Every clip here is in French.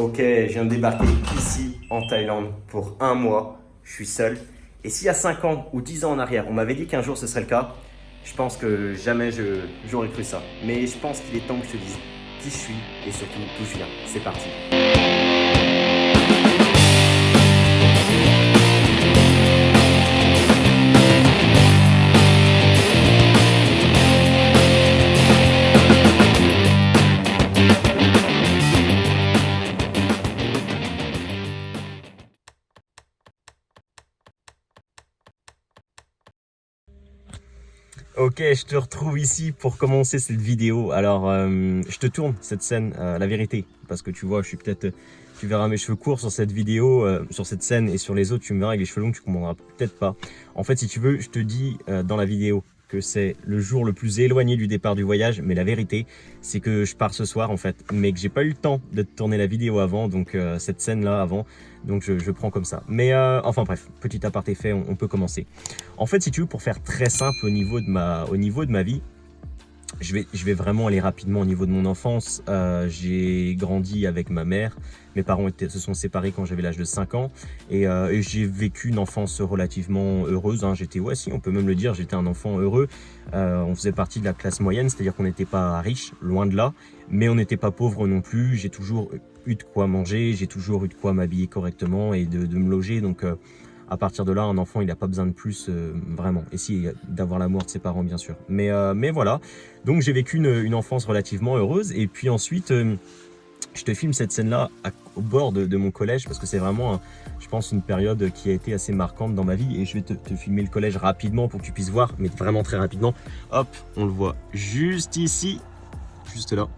Ok, je viens de débarquer ici en Thaïlande pour un mois. Je suis seul. Et s'il y a 5 ans ou 10 ans en arrière, on m'avait dit qu'un jour ce serait le cas, je pense que jamais j'aurais cru ça. Mais je pense qu'il est temps que je te dise qui je suis et surtout d'où je viens. C'est parti. Ok, je te retrouve ici pour commencer cette vidéo. Alors, je te tourne cette scène, la vérité, parce que tu vois, tu verras mes cheveux courts sur cette vidéo, sur cette scène, et sur les autres, tu me verras avec les cheveux longs, tu comprendras peut-être pas. En fait, si tu veux, je te dis dans la vidéo que c'est le jour le plus éloigné du départ du voyage, mais la vérité, c'est que je pars ce soir en fait, mais que j'ai pas eu le temps de te tourner la vidéo avant, donc cette scène-là avant, donc je prends comme ça. Mais enfin bref, petit aparté fait, on peut commencer. En fait, si tu veux, pour faire très simple au niveau de ma vie, je vais vraiment aller rapidement au niveau de mon enfance. J'ai grandi avec ma mère. Mes parents se sont séparés quand j'avais l'âge de 5 ans. Et j'ai vécu une enfance relativement heureuse. Hein. Ouais, si, on peut même le dire, j'étais un enfant heureux. On faisait partie de la classe moyenne, c'est-à-dire qu'on n'était pas riche, loin de là. Mais on n'était pas pauvre non plus. J'ai toujours eu de quoi manger, j'ai toujours eu de quoi m'habiller correctement et de me loger. Donc, à partir de là, un enfant, il n'a pas besoin de plus, vraiment. Et si, d'avoir l'amour de ses parents, bien sûr. Mais voilà. Donc, j'ai vécu une enfance relativement heureuse. Et puis ensuite, je te filme cette scène-là au bord de mon collège parce que c'est vraiment, je pense, une période qui a été assez marquante dans ma vie. Et je vais te filmer le collège rapidement pour que tu puisses voir, mais vraiment très rapidement. Hop, on le voit juste ici, juste là.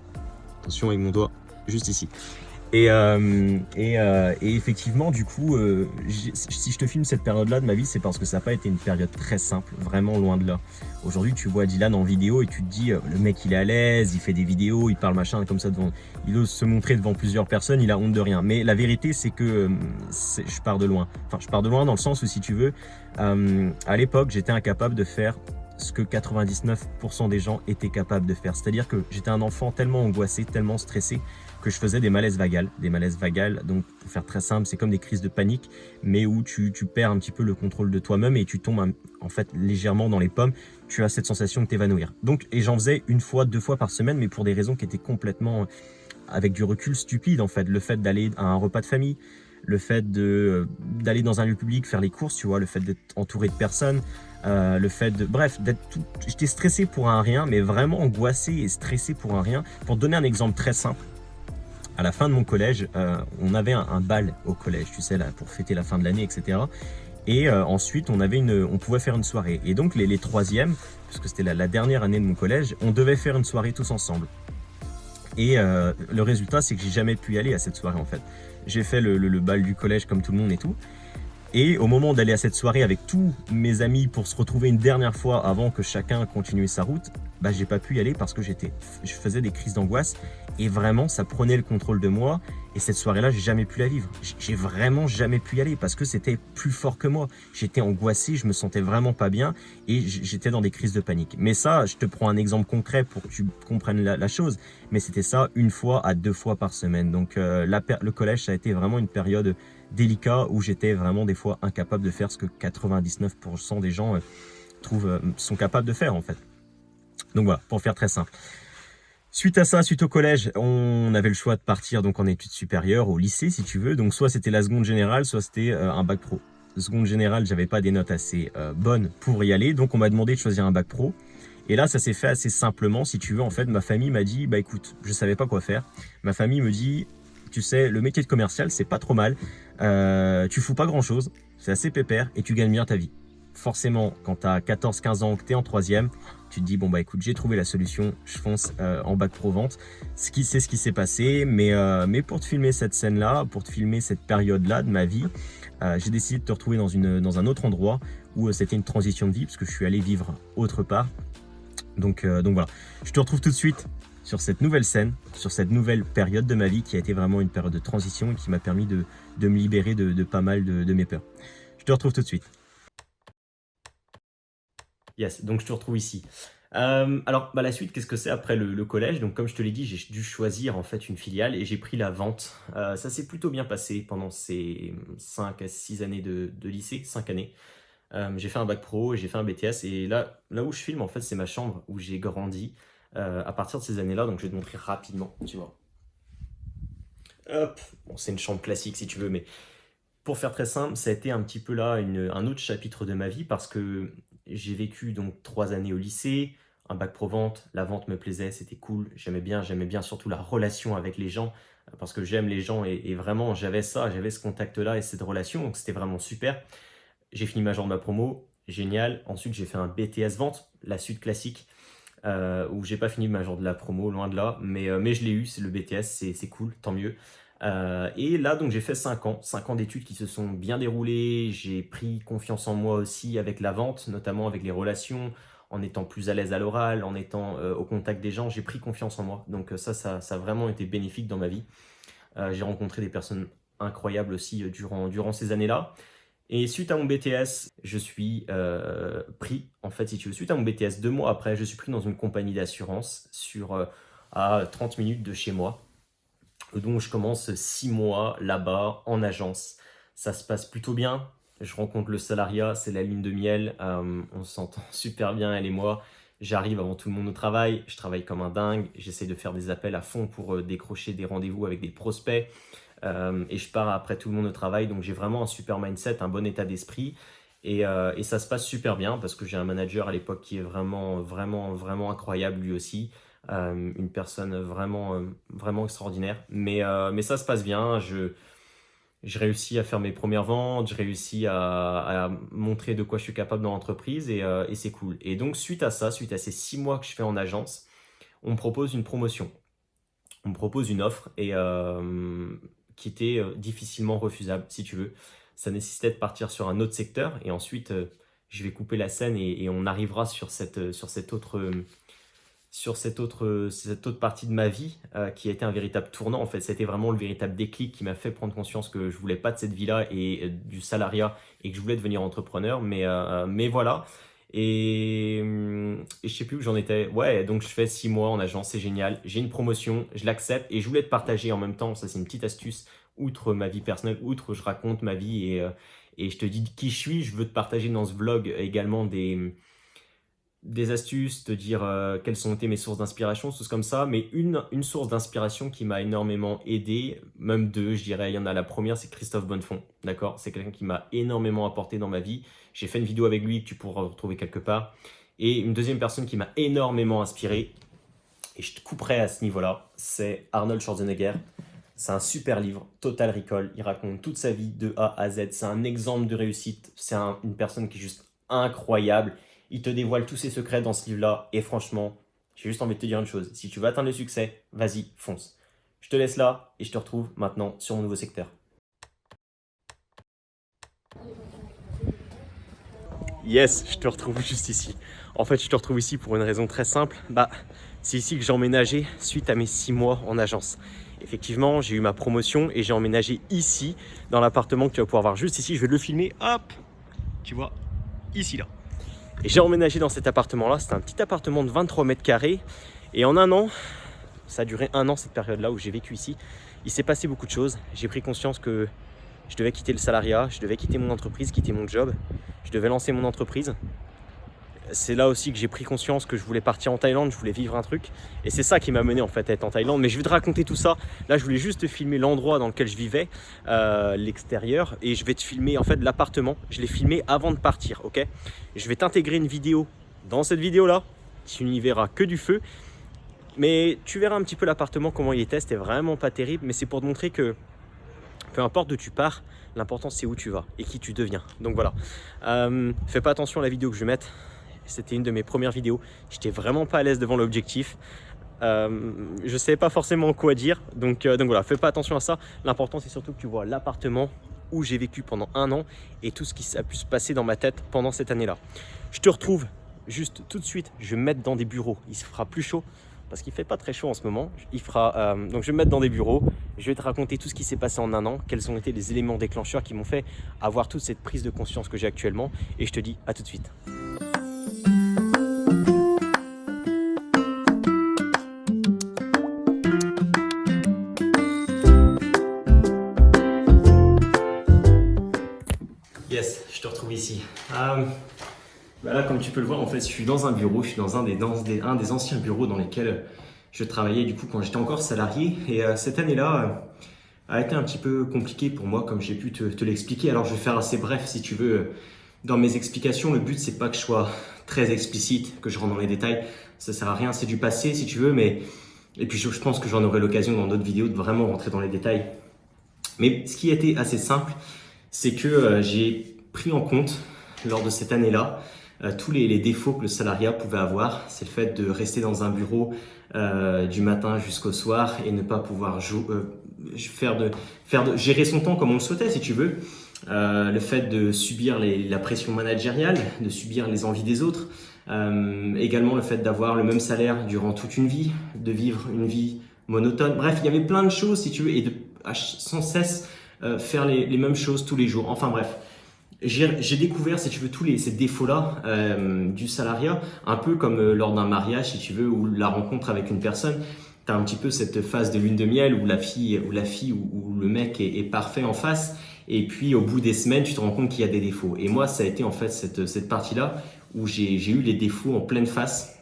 Attention avec mon doigt, juste ici. Et effectivement, du coup, si je te filme cette période-là de ma vie, c'est parce que ça n'a pas été une période très simple, vraiment loin de là. Aujourd'hui, tu vois Dylan en vidéo et tu te dis, le mec, il est à l'aise, il fait des vidéos, il parle machin comme ça, il ose se montrer devant plusieurs personnes, il a honte de rien. Mais la vérité, c'est que je pars de loin. Enfin, je pars de loin dans le sens où, si tu veux, à l'époque, j'étais incapable de faire ce que 99% des gens étaient capables de faire. C'est-à-dire que j'étais un enfant tellement angoissé, tellement stressé, que je faisais des malaises vagales. Des malaises vagales, donc pour faire très simple, c'est comme des crises de panique, mais où tu perds un petit peu le contrôle de toi-même et tu tombes en fait légèrement dans les pommes. Tu as cette sensation de t'évanouir. Donc, et j'en faisais une fois, 2 fois par semaine, mais pour des raisons qui étaient complètement, avec du recul, stupides en fait. Le fait d'aller à un repas de famille, le fait d'aller dans un lieu public faire les courses, tu vois, le fait d'être entouré de personnes, le fait de... Bref, j'étais stressé pour un rien, mais vraiment angoissé et stressé pour un rien. Pour te donner un exemple très simple, à la fin de mon collège, on avait un bal au collège, tu sais, là, pour fêter la fin de l'année, etc. Et ensuite, on pouvait faire une soirée. Et donc, les troisièmes, puisque c'était la dernière année de mon collège, on devait faire une soirée tous ensemble. Et le résultat, c'est que j'ai jamais pu y aller à cette soirée, en fait. J'ai fait le bal du collège comme tout le monde et tout. Et au moment d'aller à cette soirée avec tous mes amis pour se retrouver une dernière fois avant que chacun continue sa route, bah j'ai pas pu y aller parce que je faisais des crises d'angoisse et vraiment ça prenait le contrôle de moi. Et cette soirée-là, j'ai jamais pu la vivre. J'ai vraiment jamais pu y aller parce que c'était plus fort que moi. J'étais angoissé, je me sentais vraiment pas bien et j'étais dans des crises de panique. Mais ça, je te prends un exemple concret pour que tu comprennes la chose. Mais c'était ça 1 fois à 2 fois par semaine. Donc le collège, ça a été vraiment une période délicate où j'étais vraiment des fois incapable de faire ce que 99% des gens sont capables de faire en fait. Donc voilà, pour faire très simple. Suite à ça, suite au collège, on avait le choix de partir donc en études supérieures, au lycée si tu veux. Donc soit c'était la seconde générale, soit c'était un bac pro. Seconde générale, j'avais pas des notes assez bonnes pour y aller, donc on m'a demandé de choisir un bac pro. Et là, ça s'est fait assez simplement, si tu veux. En fait, ma famille m'a dit, bah écoute, je savais pas quoi faire. Ma famille me dit, tu sais, le métier de commercial, c'est pas trop mal. Tu fous pas grand chose, c'est assez pépère et tu gagnes bien ta vie. Forcément, quand tu as 14-15 ans, que tu es en troisième, tu te dis, bon bah écoute, j'ai trouvé la solution, je fonce en bac pro vente. C'est ce qui s'est passé, mais pour te filmer cette scène-là, pour te filmer cette période-là de ma vie, j'ai décidé de te retrouver dans un autre endroit où c'était une transition de vie, parce que je suis allé vivre autre part. Donc voilà, je te retrouve tout de suite sur cette nouvelle scène, sur cette nouvelle période de ma vie qui a été vraiment une période de transition et qui m'a permis de me libérer de pas mal de mes peurs. Je te retrouve tout de suite. Yes, donc je te retrouve ici. Alors, la suite, qu'est-ce que c'est après le collège? Donc, comme je te l'ai dit, j'ai dû choisir en fait une filiale et j'ai pris la vente. Ça s'est plutôt bien passé pendant ces 5 à 6 années de lycée, 5 années. J'ai fait un bac pro, j'ai fait un BTS et là où je filme, en fait, c'est ma chambre où j'ai grandi à partir de ces années-là. Donc, je vais te montrer rapidement, tu vois. Hop, bon, c'est une chambre classique si tu veux, mais pour faire très simple, ça a été un petit peu là un autre chapitre de ma vie parce que j'ai vécu donc 3 années au lycée, un bac pro vente, la vente me plaisait, c'était cool, j'aimais bien surtout la relation avec les gens parce que j'aime les gens et vraiment j'avais ça, j'avais ce contact-là et cette relation, donc c'était vraiment super. J'ai fini ma journée de ma promo, génial. Ensuite, j'ai fait un BTS vente, la suite classique, où j'ai pas fini ma journée de la promo, loin de là, mais je l'ai eu, c'est le BTS, c'est cool, tant mieux. Et là, donc j'ai fait 5 ans d'études qui se sont bien déroulées. J'ai pris confiance en moi aussi avec la vente, notamment avec les relations, en étant plus à l'aise à l'oral, en étant au contact des gens. J'ai pris confiance en moi. Donc ça a vraiment été bénéfique dans ma vie. J'ai rencontré des personnes incroyables aussi durant ces années-là. Et suite à mon BTS, je suis pris, en fait, si tu veux, suite à mon BTS, 2 mois après, je suis pris dans une compagnie d'assurance à 30 minutes de chez moi. Donc je commence 6 mois là-bas en agence. Ça se passe plutôt bien. Je rencontre le salariat, c'est la lune de miel. On s'entend super bien, elle et moi. J'arrive avant tout le monde au travail. Je travaille comme un dingue. J'essaie de faire des appels à fond pour décrocher des rendez-vous avec des prospects. Et je pars après tout le monde au travail. Donc j'ai vraiment un super mindset, un bon état d'esprit. Et ça se passe super bien parce que j'ai un manager à l'époque qui est vraiment, vraiment, vraiment incroyable lui aussi. Une personne vraiment, vraiment extraordinaire. Mais ça se passe bien. Je réussis à faire mes premières ventes, je réussis à montrer de quoi je suis capable dans l'entreprise et c'est cool. Et donc, suite à ça, suite à ces 6 mois que je fais en agence, on me propose une promotion. On me propose une offre qui était difficilement refusable, si tu veux. Ça nécessitait de partir sur un autre secteur et ensuite, je vais couper la scène et on arrivera sur cette autre partie de ma vie qui a été un véritable tournant. En fait, c'était vraiment le véritable déclic qui m'a fait prendre conscience que je voulais pas de cette vie-là et du salariat et que je voulais devenir entrepreneur. Mais voilà. Et je sais plus où j'en étais. Ouais, donc je fais 6 mois en agence, c'est génial. J'ai une promotion, je l'accepte et je voulais te partager en même temps. Ça, c'est une petite astuce. Outre ma vie personnelle, outre je raconte ma vie et je te dis qui je suis, je veux te partager dans ce vlog également des astuces, te dire quelles sont été mes sources d'inspiration, choses comme ça, mais une source d'inspiration qui m'a énormément aidé, même deux, je dirais, il y en a la première, c'est Christophe Bonnefond, d'accord? C'est quelqu'un qui m'a énormément apporté dans ma vie, j'ai fait une vidéo avec lui que tu pourras retrouver quelque part, et une deuxième personne qui m'a énormément inspiré, et je te couperai à ce niveau-là, c'est Arnold Schwarzenegger. C'est un super livre, Total Recall, il raconte toute sa vie de A à Z, c'est un exemple de réussite, c'est une personne qui est juste incroyable. Il te dévoile tous ses secrets dans ce livre-là. Et franchement, j'ai juste envie de te dire une chose. Si tu veux atteindre le succès, vas-y, fonce. Je te laisse là et je te retrouve maintenant sur mon nouveau secteur. Yes, je te retrouve juste ici. En fait, je te retrouve ici pour une raison très simple. C'est ici que j'ai emménagé suite à mes 6 mois en agence. Effectivement, j'ai eu ma promotion et j'ai emménagé ici, dans l'appartement que tu vas pouvoir voir juste ici. Je vais le filmer, hop, tu vois, ici là. Et j'ai emménagé dans cet appartement-là. C'était un petit appartement de 23 mètres carrés. Et en un an, ça a duré 1 an cette période-là où j'ai vécu ici. Il s'est passé beaucoup de choses. J'ai pris conscience que je devais quitter le salariat, je devais quitter mon entreprise, quitter mon job. Je devais lancer mon entreprise. C'est là aussi que j'ai pris conscience que je voulais partir en Thaïlande, je voulais vivre un truc. Et c'est ça qui m'a mené en fait à être en Thaïlande. Mais je vais te raconter tout ça. Là, je voulais juste te filmer l'endroit dans lequel je vivais, l'extérieur. Et je vais te filmer en fait l'appartement. Je l'ai filmé avant de partir, ok? Je vais t'intégrer une vidéo dans cette vidéo-là. Tu n'y verras que du feu. Mais tu verras un petit peu l'appartement, comment il était. C'était vraiment pas terrible. Mais c'est pour te montrer que peu importe d'où tu pars, l'important c'est où tu vas et qui tu deviens. Donc voilà. Fais pas attention à la vidéo que je vais mettre. C'était une de mes premières vidéos. J'étais vraiment pas à l'aise devant l'objectif. Je savais pas forcément quoi dire. Donc voilà, fais pas attention à ça. L'important c'est surtout que tu vois l'appartement où j'ai vécu pendant 1 an et tout ce qui a pu se passer dans ma tête pendant cette année-là. Je te retrouve juste tout de suite. Je vais me mettre dans des bureaux. Il se fera plus chaud parce qu'il fait pas très chaud en ce moment. Donc je vais me mettre dans des bureaux. Je vais te raconter tout ce qui s'est passé en 1 an. Quels ont été les éléments déclencheurs qui m'ont fait avoir toute cette prise de conscience que j'ai actuellement. Et je te dis à tout de suite. ici. Là, comme tu peux le voir, en fait, je suis dans un bureau, je suis dans un des anciens bureaux dans lesquels je travaillais du coup quand j'étais encore salarié. Et cette année-là a été un petit peu compliquée pour moi, comme j'ai pu te l'expliquer. Alors, je vais faire assez bref si tu veux. Dans mes explications, le but, c'est pas que je sois très explicite, que je rentre dans les détails. Ça sert à rien, c'est du passé si tu veux, mais... Et puis, je pense que j'en aurai l'occasion dans d'autres vidéos de vraiment rentrer dans les détails. Mais ce qui a été assez simple, c'est que j'ai pris en compte, lors de cette année-là, tous les défauts que le salariat pouvait avoir. C'est le fait de rester dans un bureau du matin jusqu'au soir et ne pas pouvoir gérer son temps comme on le souhaitait, si tu veux. Le fait de subir la pression managériale, de subir les envies des autres. Également le fait d'avoir le même salaire durant toute une vie, de vivre une vie monotone. Bref, il y avait plein de choses, si tu veux, et de sans cesse faire les mêmes choses tous les jours. Enfin bref, j'ai découvert, si tu veux, ces défauts-là du salariat, un peu comme lors d'un mariage, si tu veux, ou la rencontre avec une personne. Tu as un petit peu cette phase de lune de miel où la fille ou le mec est parfait en face, et puis au bout des semaines, tu te rends compte qu'il y a des défauts. Et moi, ça a été en fait cette partie-là où j'ai eu les défauts en pleine face.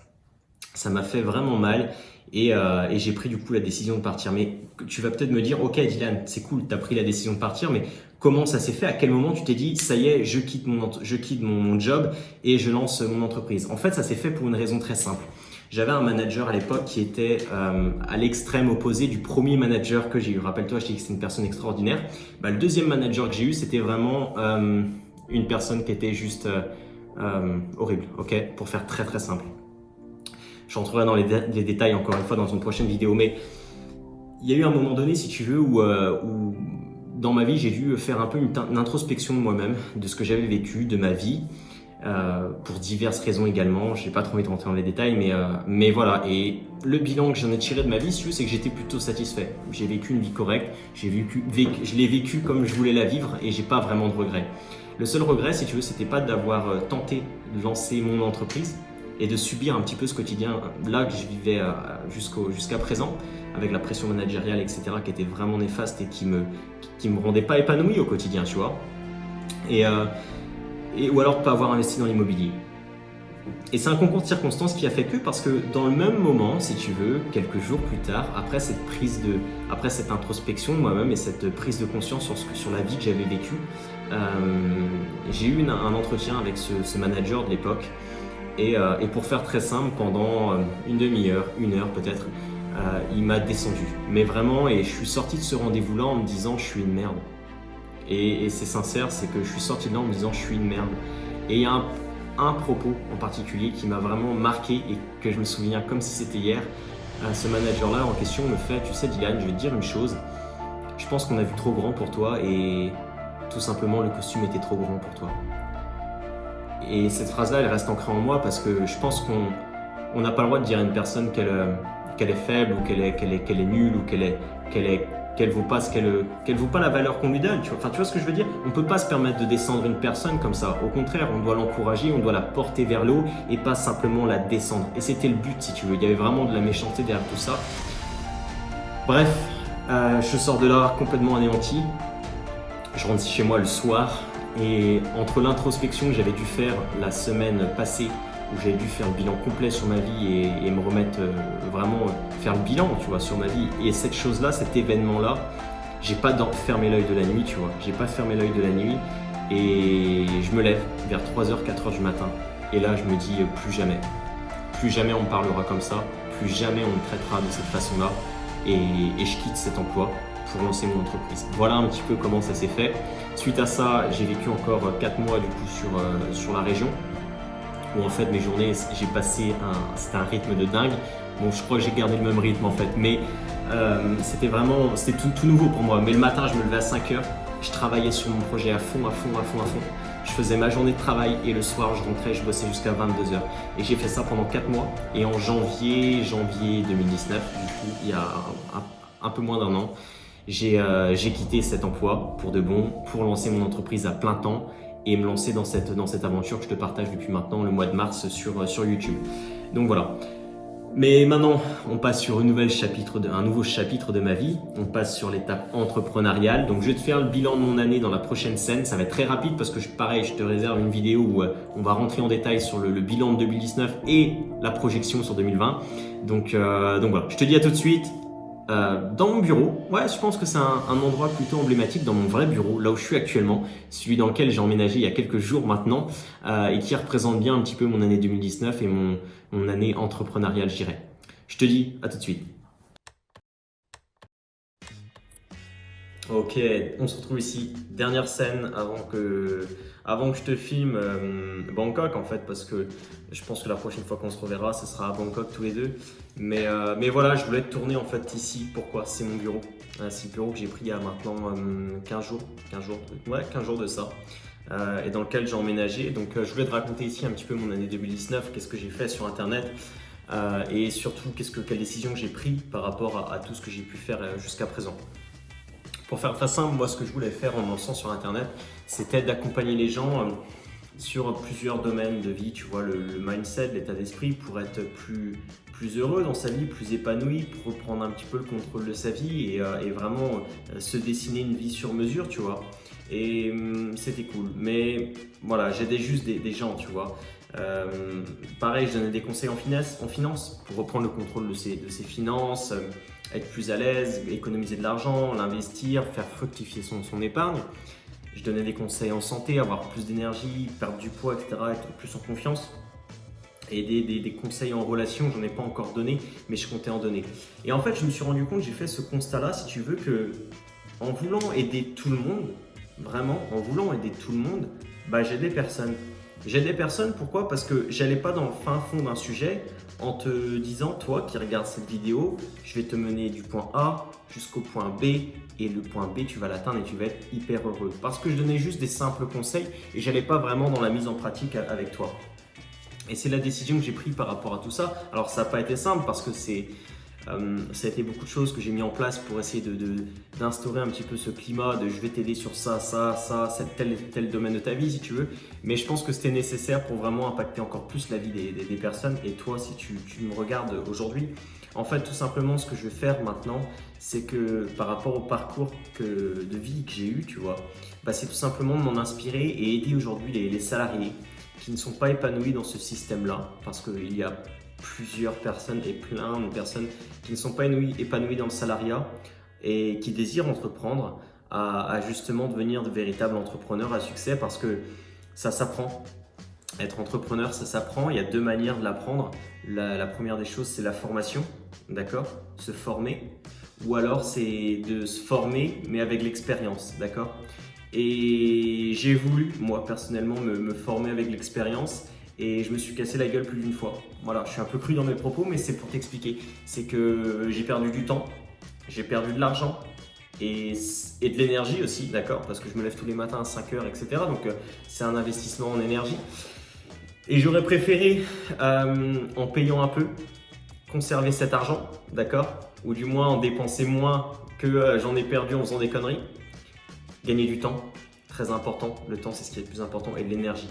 Ça m'a fait vraiment mal. Et j'ai pris du coup la décision de partir. Mais tu vas peut-être me dire, ok Dylan, c'est cool, tu as pris la décision de partir, mais comment ça s'est fait? À quel moment tu t'es dit, ça y est, je quitte mon job et je lance mon entreprise? En fait, ça s'est fait pour une raison très simple. J'avais un manager à l'époque qui était à l'extrême opposé du premier manager que j'ai eu. Rappelle-toi, je t'ai dit que c'était une personne extraordinaire. Le deuxième manager que j'ai eu, c'était vraiment une personne qui était juste horrible, ok? Pour faire très très simple. Je rentrerai dans les détails encore une fois dans une prochaine vidéo, mais il y a eu un moment donné, si tu veux, où dans ma vie, j'ai dû faire un peu une introspection de moi-même, de ce que j'avais vécu, de ma vie, pour diverses raisons également. Je n'ai pas trop envie de rentrer dans les détails, mais voilà. Et le bilan que j'en ai tiré de ma vie, si tu veux, c'est que j'étais plutôt satisfait. J'ai vécu une vie correcte, je l'ai vécu comme je voulais la vivre et j'ai pas vraiment de regrets. Le seul regret, si tu veux, c'était pas d'avoir tenté de lancer mon entreprise et de subir un petit peu ce quotidien là que je vivais jusqu'à présent, avec la pression managériale, etc., qui était vraiment néfaste et qui me rendait pas épanoui au quotidien, tu vois. Ou alors pas avoir investi dans l'immobilier. Et c'est un concours de circonstances qui a fait que, parce que dans le même moment, si tu veux, quelques jours plus tard, après cette introspection de moi-même et cette prise de conscience sur la vie que j'avais vécue, j'ai eu un entretien avec ce manager de l'époque. Et pour faire très simple, pendant une demi-heure, une heure peut-être, il m'a descendu. Mais vraiment, et je suis sorti de ce rendez-vous-là en me disant je suis une merde. Et c'est sincère, c'est que je suis sorti de là en me disant je suis une merde. Et il y a un propos en particulier qui m'a vraiment marqué et que je me souviens comme si c'était hier. Ce manager-là en question me fait, tu sais Dylan, je vais te dire une chose, je pense qu'on a vu trop grand pour toi et tout simplement le costume était trop grand pour toi. Et cette phrase-là, elle reste ancrée en moi parce que je pense qu'on n'a pas le droit de dire à une personne qu'elle est faible ou qu'elle est nulle ou qu'elle vaut pas la valeur qu'on lui donne. Tu vois ce que je veux dire? On ne peut pas se permettre de descendre une personne comme ça. Au contraire, on doit l'encourager, on doit la porter vers le haut et pas simplement la descendre. Et c'était le but, si tu veux. Il y avait vraiment de la méchanceté derrière tout ça. Bref, je sors de là complètement anéanti. Je rentre chez moi le soir. Et entre l'introspection que j'avais dû faire la semaine passée, où j'avais dû faire le bilan complet sur ma vie et me remettre vraiment, faire le bilan, tu vois, sur ma vie, et cette chose-là, cet événement-là, j'ai pas fermé l'œil de la nuit, tu vois, j'ai pas fermé l'œil de la nuit, et je me lève vers 3h, 4h du matin, et là je me dis plus jamais on me parlera comme ça, plus jamais on me traitera de cette façon-là, et je quitte cet emploi pour lancer mon entreprise. Voilà un petit peu comment ça s'est fait. Suite à ça, j'ai vécu encore 4 mois du coup sur la région, où en fait mes journées, c'était un rythme de dingue. Bon, je crois que j'ai gardé le même rythme en fait, mais c'était tout nouveau pour moi. Mais le matin, je me levais à 5h, je travaillais sur mon projet à fond. Je faisais ma journée de travail et le soir, je rentrais, je bossais jusqu'à 22h. Et j'ai fait ça pendant 4 mois. Et en janvier 2019, du coup, il y a un peu moins d'1 an, j'ai quitté cet emploi pour de bon, pour lancer mon entreprise à plein temps et me lancer dans cette aventure que je te partage depuis maintenant le mois de mars sur YouTube. Donc voilà. Mais maintenant, on passe sur un nouveau chapitre de ma vie. On passe sur l'étape entrepreneuriale. Donc, je vais te faire le bilan de mon année dans la prochaine scène. Ça va être très rapide parce que pareil, je te réserve une vidéo où on va rentrer en détail sur le bilan de 2019 et la projection sur 2020. Donc voilà, je te dis à tout de suite. Dans mon bureau, ouais, je pense que c'est un endroit plutôt emblématique dans mon vrai bureau, là où je suis actuellement, celui dans lequel j'ai emménagé il y a quelques jours maintenant, et qui représente bien un petit peu mon année 2019 et mon année entrepreneuriale, je dirais. Je te dis à tout de suite. Ok, on se retrouve ici. Dernière scène avant que je te filme Bangkok en fait, parce que je pense que la prochaine fois qu'on se reverra, ce sera à Bangkok tous les deux. Mais voilà, je voulais te tourner en fait ici. Pourquoi? C'est mon bureau. C'est le bureau que j'ai pris il y a maintenant 15 jours. 15 jours de ça. Et dans lequel j'ai emménagé. Donc je voulais te raconter ici un petit peu mon année 2019, qu'est-ce que j'ai fait sur Internet. Et surtout, quelles décisions j'ai prises par rapport à tout ce que j'ai pu faire jusqu'à présent. Pour faire très simple, moi ce que je voulais faire en me lançant sur Internet, c'était d'accompagner les gens sur plusieurs domaines de vie, tu vois, le mindset, l'état d'esprit pour être plus heureux dans sa vie, plus épanoui, pour reprendre un petit peu le contrôle de sa vie et vraiment se dessiner une vie sur mesure, tu vois. Et c'était cool. Mais voilà, j'aidais juste des gens, tu vois. Pareil, je donnais des conseils en finance pour reprendre le contrôle de ses finances, être plus à l'aise, économiser de l'argent, l'investir, faire fructifier son épargne. Je donnais des conseils en santé, avoir plus d'énergie, perdre du poids, etc., être plus en confiance. Et des conseils en relation, j'en ai pas encore donné, mais je comptais en donner. Et en fait, je me suis rendu compte, j'ai fait ce constat-là, si tu veux, que en voulant aider tout le monde, vraiment, en voulant aider tout le monde, bah, j'aidais personne. J'aidais personne, pourquoi? Parce que j'allais pas dans le fin fond d'un sujet en te disant, toi qui regardes cette vidéo, je vais te mener du point A jusqu'au point B et le point B, tu vas l'atteindre et tu vas être hyper heureux. Parce que je donnais juste des simples conseils et j'allais pas vraiment dans la mise en pratique avec toi. Et c'est la décision que j'ai prise par rapport à tout ça. Alors ça n'a pas été simple parce que ça a été beaucoup de choses que j'ai mis en place pour essayer d'instaurer un petit peu ce climat de je vais t'aider sur ça, tel domaine de ta vie si tu veux. Mais je pense que c'était nécessaire pour vraiment impacter encore plus la vie des personnes. Et toi, si tu me regardes aujourd'hui, en fait, tout simplement, ce que je vais faire maintenant, c'est que par rapport au parcours de vie que j'ai eu, tu vois, bah, c'est tout simplement de m'en inspirer et aider aujourd'hui les salariés qui ne sont pas épanouis dans ce système-là, parce qu'il y a plusieurs personnes et plein de personnes qui ne sont pas épanouies dans le salariat et qui désirent entreprendre à justement devenir de véritables entrepreneurs à succès parce que ça s'apprend. Être entrepreneur, ça s'apprend. Il y a deux manières de l'apprendre. La première des choses, c'est la formation, d'accord? Se former. Ou alors, c'est de se former, mais avec l'expérience, d'accord? Et j'ai voulu, moi personnellement, me former avec l'expérience et je me suis cassé la gueule plus d'une fois. Voilà, je suis un peu cru dans mes propos, mais c'est pour t'expliquer. C'est que j'ai perdu du temps, j'ai perdu de l'argent et de l'énergie aussi, d'accord? Parce que je me lève tous les matins à 5 heures, etc. Donc c'est un investissement en énergie. Et j'aurais préféré, en payant un peu, conserver cet argent, d'accord? Ou du moins en dépenser moins que j'en ai perdu en faisant des conneries. Gagner du temps, très important. Le temps, c'est ce qui est le plus important, et de l'énergie.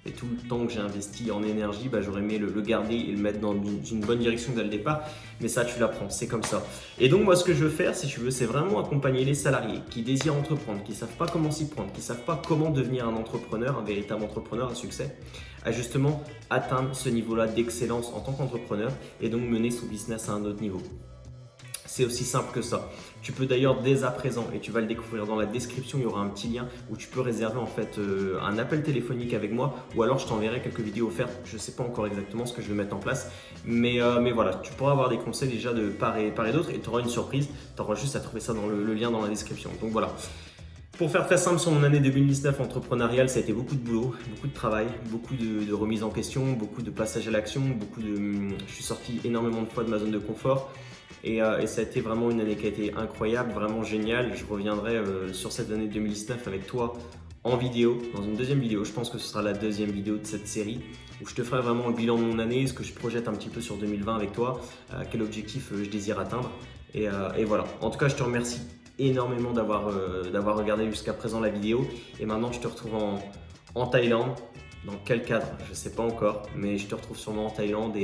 Et tout le temps que j'ai investi en énergie, bah, j'aurais aimé le garder et le mettre dans une bonne direction dès le départ. Mais ça, tu l'apprends, c'est comme ça. Et donc, moi, ce que je veux faire, si tu veux, c'est vraiment accompagner les salariés qui désirent entreprendre, qui ne savent pas comment s'y prendre, qui ne savent pas comment devenir un entrepreneur, un véritable entrepreneur à succès, à justement atteindre ce niveau-là d'excellence en tant qu'entrepreneur et donc mener son business à un autre niveau. C'est aussi simple que ça. Tu peux d'ailleurs dès à présent, et tu vas le découvrir dans la description, il y aura un petit lien où tu peux réserver en fait un appel téléphonique avec moi, ou alors je t'enverrai quelques vidéos offertes. Je ne sais pas encore exactement ce que je vais mettre en place, mais voilà, tu pourras avoir des conseils déjà de part et d'autre, et tu auras une surprise. Tu auras juste à trouver ça dans le lien dans la description. Donc voilà. Pour faire très simple, sur mon année 2019 entrepreneuriale, ça a été beaucoup de boulot, beaucoup de travail, beaucoup de remise en question, beaucoup de passage à l'action, je suis sorti énormément de fois de ma zone de confort. Et ça a été vraiment une année qui a été incroyable, vraiment géniale. Je reviendrai sur cette année 2019 avec toi en vidéo, dans une deuxième vidéo. Je pense que ce sera la deuxième vidéo de cette série où je te ferai vraiment le bilan de mon année, ce que je projette un petit peu sur 2020 avec toi, quel objectif je désire atteindre. Et voilà. En tout cas, je te remercie énormément d'avoir regardé jusqu'à présent la vidéo. Et maintenant, je te retrouve en Thaïlande. Dans quel cadre? Je ne sais pas encore, mais je te retrouve sûrement en Thaïlande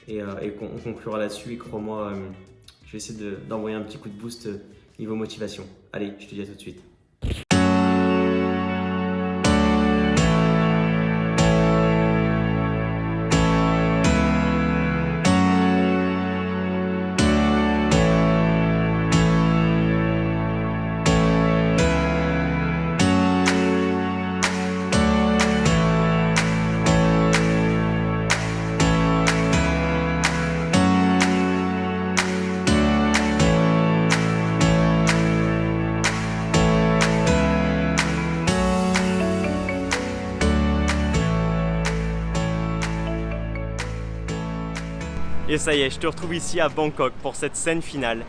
et on conclura là-dessus. Et crois-moi, je vais essayer d'envoyer un petit coup de boost niveau motivation. Allez, je te dis à tout de suite. Et ça y est, je te retrouve ici à Bangkok pour cette scène finale.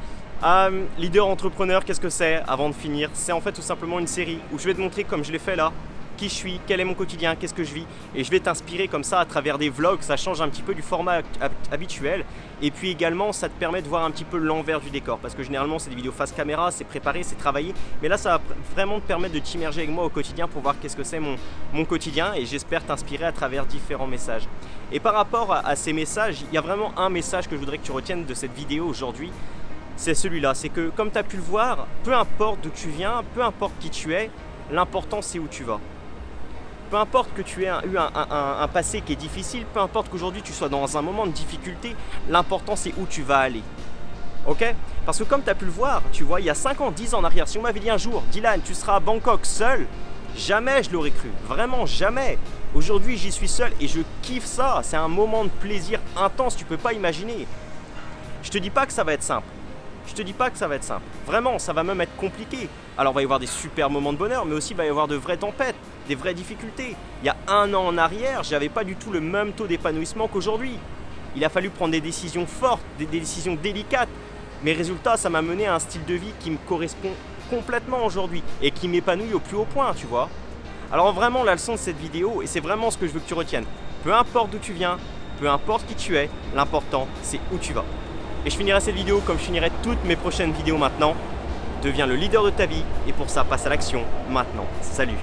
Leader entrepreneur, qu'est-ce que c'est avant de finir? C'est en fait tout simplement une série où je vais te montrer, comme je l'ai fait là, qui je suis, quel est mon quotidien, qu'est-ce que je vis. Et je vais t'inspirer comme ça à travers des vlogs, ça change un petit peu du format habituel. Et puis également, ça te permet de voir un petit peu l'envers du décor. Parce que généralement, c'est des vidéos face caméra, c'est préparé, c'est travaillé. Mais là, ça va vraiment te permettre de t'immerger avec moi au quotidien pour voir qu'est-ce que c'est mon quotidien. Et j'espère t'inspirer à travers différents messages. Et par rapport à ces messages, il y a vraiment un message que je voudrais que tu retiennes de cette vidéo aujourd'hui. C'est celui-là, c'est que comme tu as pu le voir, peu importe d'où tu viens, peu importe qui tu es, l'important c'est où tu vas. Peu importe que tu aies eu un passé qui est difficile, peu importe qu'aujourd'hui tu sois dans un moment de difficulté, l'important c'est où tu vas aller. Ok? Parce que comme tu as pu le voir, tu vois, il y a 5 ans, 10 ans en arrière, si on m'avait dit un jour, Dylan, tu seras à Bangkok seul, jamais je l'aurais cru, vraiment jamais. Aujourd'hui j'y suis seul et je kiffe ça, c'est un moment de plaisir intense, tu peux pas imaginer. Je te dis pas que ça va être simple. Je te dis pas que ça va être simple. Vraiment, ça va même être compliqué. Alors, il va y avoir des super moments de bonheur, mais aussi il va y avoir de vraies tempêtes, des vraies difficultés. Il y a 1 an en arrière, j'avais pas du tout le même taux d'épanouissement qu'aujourd'hui. Il a fallu prendre des décisions fortes, des décisions délicates. Mais résultat, ça m'a mené à un style de vie qui me correspond complètement aujourd'hui et qui m'épanouit au plus haut point, tu vois. Alors vraiment, la leçon de cette vidéo, et c'est vraiment ce que je veux que tu retiennes, peu importe d'où tu viens, peu importe qui tu es, l'important, c'est où tu vas. Et je finirai cette vidéo comme je finirai toutes mes prochaines vidéos maintenant. Deviens le leader de ta vie et pour ça, passe à l'action maintenant. Salut!